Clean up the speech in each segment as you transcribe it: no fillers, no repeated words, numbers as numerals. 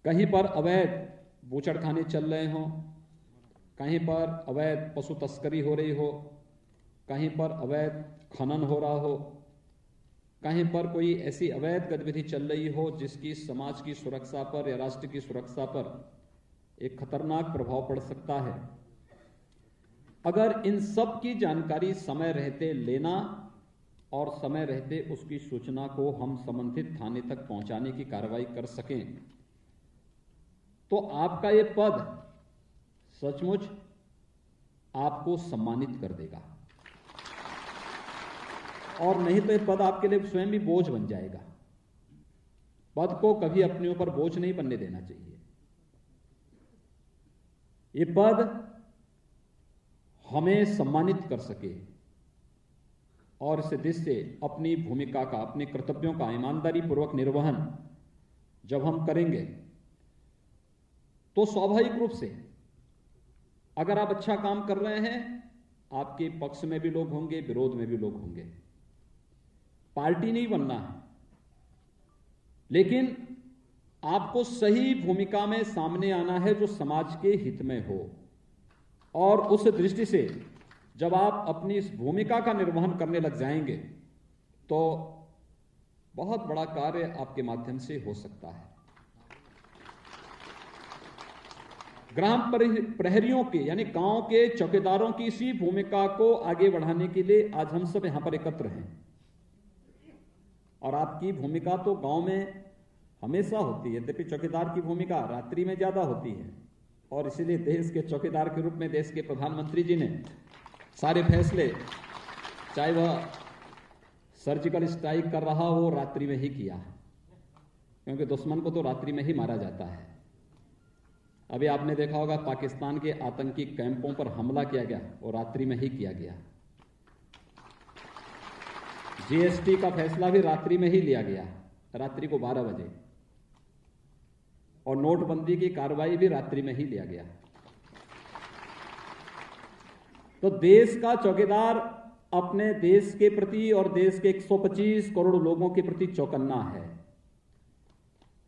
कहीं पर अवैध बूचड़खाने चल रहे हों, कहीं पर अवैध पशु तस्करी हो रही हो, कहीं पर अवैध खनन हो रहा हो, कहीं पर कोई ऐसी अवैध गतिविधि चल रही हो जिसकी समाज की सुरक्षा पर या राष्ट्र की सुरक्षा पर एक खतरनाक प्रभाव पड़ सकता है। अगर इन सब की जानकारी समय रहते लेना और समय रहते उसकी सूचना को हम संबंधित थाने तक पहुंचाने की कार्रवाई कर सकें तो आपका ये पद सचमुच आपको सम्मानित कर देगा, और नहीं तो ये पद आपके लिए स्वयं भी बोझ बन जाएगा। पद को कभी अपने ऊपर बोझ नहीं बनने देना चाहिए। ये पद हमें सम्मानित कर सके और इस दृष्टि से अपनी भूमिका का, अपने कर्तव्यों का ईमानदारी पूर्वक निर्वहन जब हम करेंगे तो स्वाभाविक रूप से अगर आप अच्छा काम कर रहे हैं, आपके पक्ष में भी लोग होंगे, विरोध में भी लोग होंगे। पार्टी नहीं बनना है, लेकिन आपको सही भूमिका में सामने आना है जो समाज के हित में हो। और उस दृष्टि से जब आप अपनी इस भूमिका का निर्वहन करने लग जाएंगे तो बहुत बड़ा कार्य आपके माध्यम से हो सकता है। ग्राम प्रहरियों के यानी गांव के चौकीदारों की इसी भूमिका को आगे बढ़ाने के लिए आज हम सब यहां पर एकत्र हैं। और आपकी भूमिका तो गांव में हमेशा होती है, यद्यपि चौकीदार की भूमिका रात्रि में ज्यादा होती है, और इसीलिए देश के चौकीदार के रूप में देश के प्रधानमंत्री जी ने सारे फैसले, चाहे वह सर्जिकल स्ट्राइक कर रहा हो, रात्रि में ही किया, क्योंकि दुश्मन को तो रात्रि में ही मारा जाता है। अभी आपने देखा होगा पाकिस्तान के आतंकी कैंपों पर हमला किया गया, वो रात्रि में ही किया गया। जीएसटी का फैसला भी रात्रि में ही लिया गया, रात्रि को 12 बजे, और नोटबंदी की कार्रवाई भी रात्रि में ही लिया गया। तो देश का चौकीदार अपने देश के प्रति और देश के 125 करोड़ लोगों के प्रति चौकन्ना है।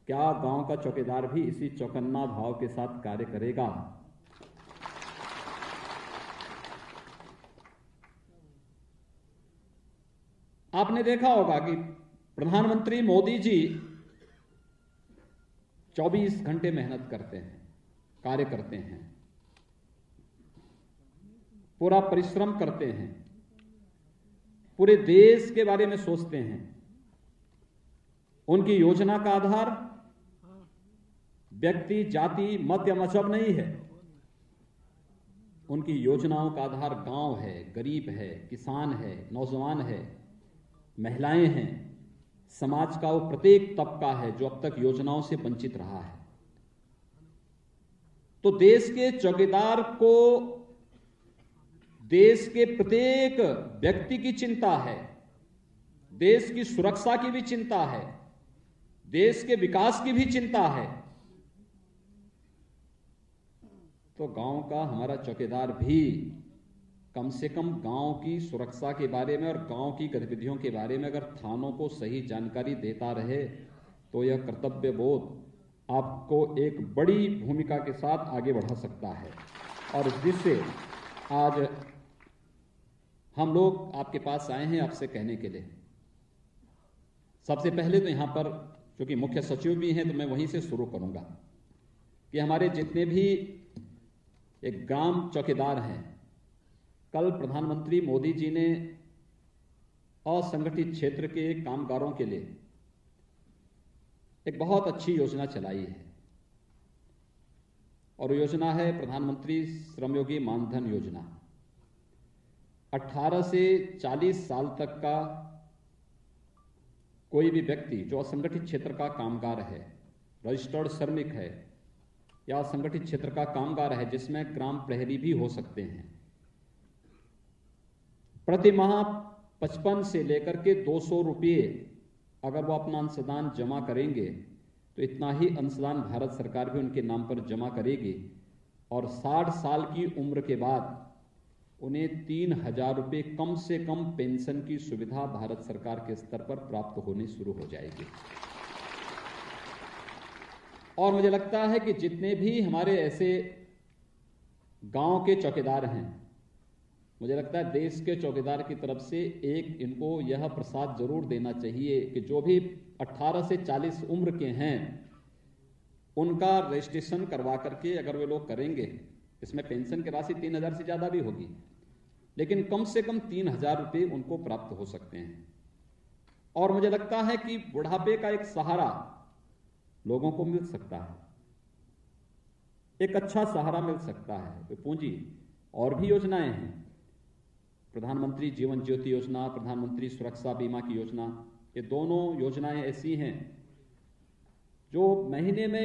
क्या गांव का चौकीदार भी इसी चौकन्ना भाव के साथ कार्य करेगा? आपने देखा होगा कि प्रधानमंत्री मोदी जी 24 घंटे मेहनत करते हैं, कार्य करते हैं, पूरा परिश्रम करते हैं, पूरे देश के बारे में सोचते हैं। उनकी योजना का आधार व्यक्ति, जाति, मत या मजहब नहीं है। उनकी योजनाओं का आधार गांव है, गरीब है, किसान है, नौजवान है, महिलाएं हैं, समाज का वो प्रत्येक तबका है जो अब तक योजनाओं से वंचित रहा है। तो देश के चौकीदार को देश के प्रत्येक व्यक्ति की चिंता है, देश की सुरक्षा की भी चिंता है, देश के विकास की भी चिंता है। तो गांव का हमारा चौकीदार भी कम से कम गांव की सुरक्षा के बारे में और गांव की गतिविधियों के बारे में अगर थानों को सही जानकारी देता रहे तो यह कर्तव्य बोध आपको एक बड़ी भूमिका के साथ आगे बढ़ा सकता है। और जिससे आज हम लोग आपके पास आए हैं आपसे कहने के लिए, सबसे पहले तो यहां पर क्योंकि मुख्य सचिव भी हैं तो मैं वहीं से शुरू करूंगा कि हमारे जितने भी एक ग्राम चौकीदार हैं, कल प्रधानमंत्री मोदी जी ने असंगठित क्षेत्र के कामगारों के लिए एक बहुत अच्छी योजना चलाई है, और योजना है प्रधानमंत्री श्रमयोगी मानधन योजना। 18 से 40 साल तक का कोई भी व्यक्ति जो असंगठित क्षेत्र का कामगार है, रजिस्टर्ड श्रमिक है या असंगठित क्षेत्र का कामगार है, जिसमें ग्राम प्रहरी भी हो सकते हैं, प्रति माह 55 से लेकर के 200 रुपये अगर वो अपना अंशदान जमा करेंगे तो इतना ही अंशदान भारत सरकार भी उनके नाम पर जमा करेगी, और 60 साल की उम्र के बाद उन्हें 3,000 रुपये कम से कम पेंशन की सुविधा भारत सरकार के स्तर पर प्राप्त होनी शुरू हो जाएगी। और मुझे लगता है कि जितने भी हमारे ऐसे गांव के चौकीदार हैं, मुझे लगता है देश के चौकीदार की तरफ से एक इनको यह प्रसाद जरूर देना चाहिए कि जो भी 18 से 40 उम्र के हैं उनका रजिस्ट्रेशन करवा करके अगर वे लोग करेंगे, इसमें पेंशन की राशि 3,000 से ज्यादा भी होगी, लेकिन कम से कम 3,000 रुपये उनको प्राप्त हो सकते हैं। और मुझे लगता है कि बुढ़ापे का एक सहारा लोगों को मिल सकता है, एक अच्छा सहारा मिल सकता है। पूंजी और भी योजनाएं हैं, प्रधानमंत्री जीवन ज्योति योजना, प्रधानमंत्री सुरक्षा बीमा की योजना, ये दोनों योजनाएं ऐसी हैं जो महीने में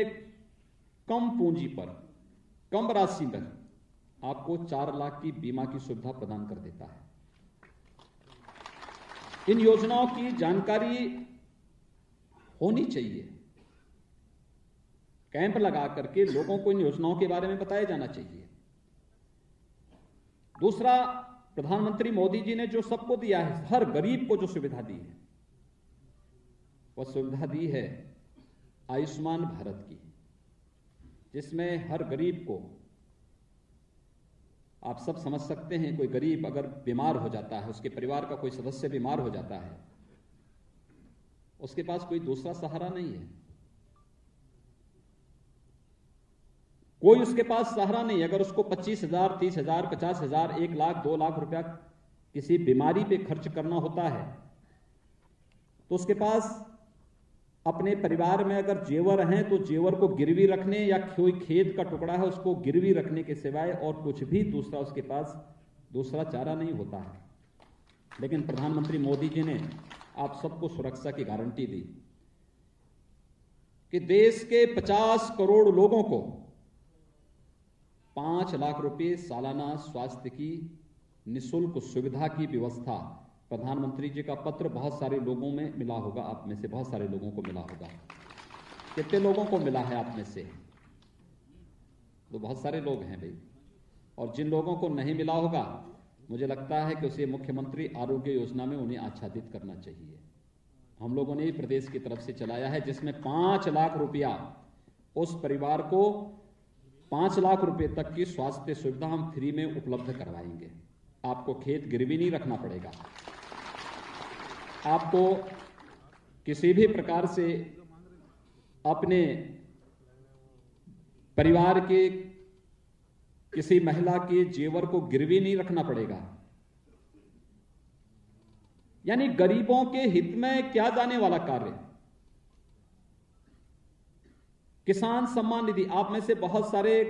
कम पूंजी पर, कम राशि पर आपको 4 लाख की बीमा की सुविधा प्रदान कर देता है। इन योजनाओं की जानकारी होनी चाहिए, कैंप लगा करके लोगों को इन योजनाओं के बारे में बताया जाना चाहिए। दूसरा, प्रधानमंत्री मोदी जी ने जो सबको दिया है, हर गरीब को जो सुविधा दी है, वह सुविधा दी है आयुष्मान भारत की, जिसमें हर गरीब को, आप सब समझ सकते हैं, कोई गरीब अगर बीमार हो जाता है, उसके परिवार का कोई सदस्य बीमार हो जाता है, उसके पास कोई दूसरा सहारा नहीं है, कोई उसके पास सहारा नहीं। अगर उसको 25,000, 30,000, 50,000, 1 लाख, 2 लाख रुपया किसी बीमारी पे खर्च करना होता है, तो उसके पास अपने परिवार में अगर जेवर हैं तो जेवर को गिरवी रखने, या कोई खेत का टुकड़ा है उसको गिरवी रखने के सिवाय और कुछ भी दूसरा उसके पास दूसरा चारा नहीं होता है। लेकिन प्रधानमंत्री मोदी जी ने आप सबको सुरक्षा की गारंटी दी कि देश के 50 करोड़ लोगों को 5 लाख रुपए सालाना स्वास्थ्य की निःशुल्क सुविधा की व्यवस्था, प्रधानमंत्री जी का पत्र बहुत सारे लोगों में मिला होगा, आप में से बहुत सारे लोगों को मिला होगा। कितने लोगों को मिला है आप में से? तो बहुत सारे लोग हैं भाई। और जिन लोगों को नहीं मिला होगा, मुझे लगता है कि उसे मुख्यमंत्री आरोग्य योजना में उन्हें आच्छादित करना चाहिए। हम लोगों ने प्रदेश की तरफ से चलाया है, जिसमें 5 लाख रुपया उस परिवार को 5 लाख रुपए तक की स्वास्थ्य सुविधा हम फ्री में उपलब्ध करवाएंगे। आपको खेत गिरवी नहीं रखना पड़ेगा, आपको किसी भी प्रकार से अपने परिवार के किसी महिला के जेवर को गिरवी नहीं रखना पड़ेगा। यानी गरीबों के हित में क्या जाने वाला कार्य। किसान सम्मान निधि, आप में से बहुत सारे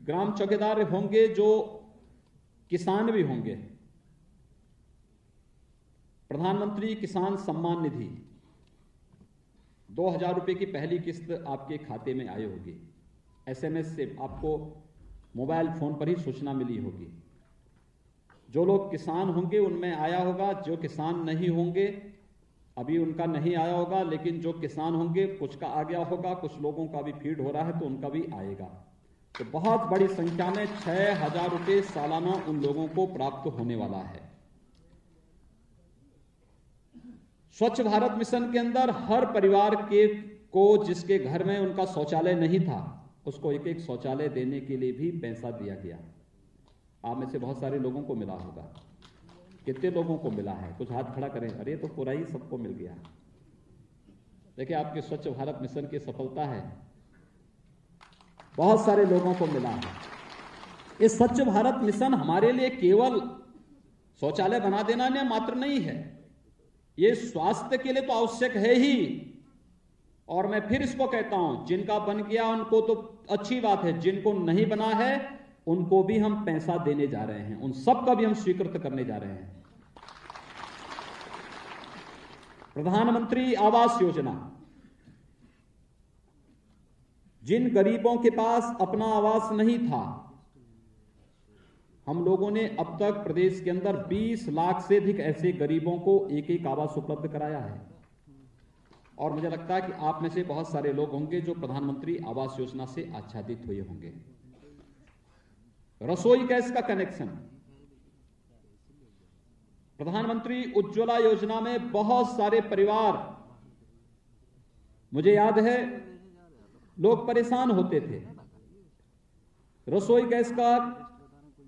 ग्राम चौकीदार होंगे जो किसान भी होंगे। प्रधानमंत्री किसान सम्मान निधि 2,000 रुपए की पहली किस्त आपके खाते में आई होगी। SMS से आपको मोबाइल फोन पर ही सूचना मिली होगी। जो लोग किसान होंगे उनमें आया होगा, जो किसान नहीं होंगे अभी उनका नहीं आया होगा, लेकिन जो किसान होंगे कुछ का आ गया होगा, कुछ लोगों का भी फीड हो रहा है तो उनका भी आएगा। तो बहुत बड़ी संख्या में 6,000 रुपए सालाना उन लोगों को प्राप्त होने वाला है। स्वच्छ भारत मिशन के अंदर हर परिवार के को जिसके घर में उनका शौचालय नहीं था, उसको एक एक शौचालय देने के लिए भी पैसा दिया गया। आप में से बहुत सारे लोगों को मिला होगा। कितने लोगों को मिला है? कुछ हाथ खड़ा करें। अरे तो पूरा ही सबको मिल गया। देखिए, आपके स्वच्छ भारत मिशन की सफलता है, बहुत सारे लोगों को मिला है। ये स्वच्छ भारत मिशन हमारे लिए केवल शौचालय बना देना ने मात्र नहीं है, ये स्वास्थ्य के लिए तो आवश्यक है ही। और मैं फिर इसको कहता हूं, जिनका बन गया उनको तो अच्छी बात है, जिनको नहीं बना है उनको भी हम पैसा देने जा रहे हैं, उन सब का भी हम स्वीकृत करने जा रहे हैं। प्रधानमंत्री आवास योजना, जिन गरीबों के पास अपना आवास नहीं था, हम लोगों ने अब तक प्रदेश के अंदर 20 लाख से अधिक ऐसे गरीबों को एक एक आवास उपलब्ध कराया है। और मुझे लगता है कि आप में से बहुत सारे लोग होंगे जो प्रधानमंत्री आवास योजना से आच्छादित हुए होंगे। रसोई गैस का कनेक्शन, प्रधानमंत्री उज्ज्वला योजना में बहुत सारे परिवार, मुझे याद है लोग परेशान होते थे। रसोई गैस का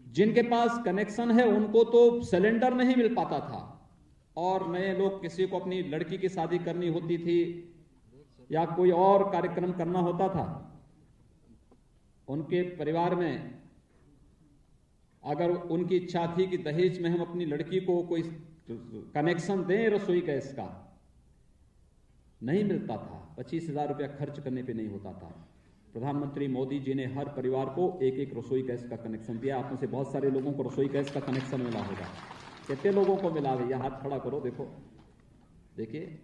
जिनके पास कनेक्शन है उनको तो सिलेंडर नहीं मिल पाता था, और नए लोग किसी को अपनी लड़की की शादी करनी होती थी या कोई और कार्यक्रम करना होता था, उनके परिवार में अगर उनकी इच्छा थी कि दहेज में हम अपनी लड़की को कोई कनेक्शन दें रसोई गैस का, नहीं मिलता था। 25,000 रुपया खर्च करने पे नहीं होता था। प्रधानमंत्री मोदी जी ने हर परिवार को एक एक रसोई गैस का कनेक्शन दिया। आप में से बहुत सारे लोगों को रसोई गैस का कनेक्शन मिला होगा। कितने लोगों को मिला भैया? हाथ खड़ा करो, देखो, देखिए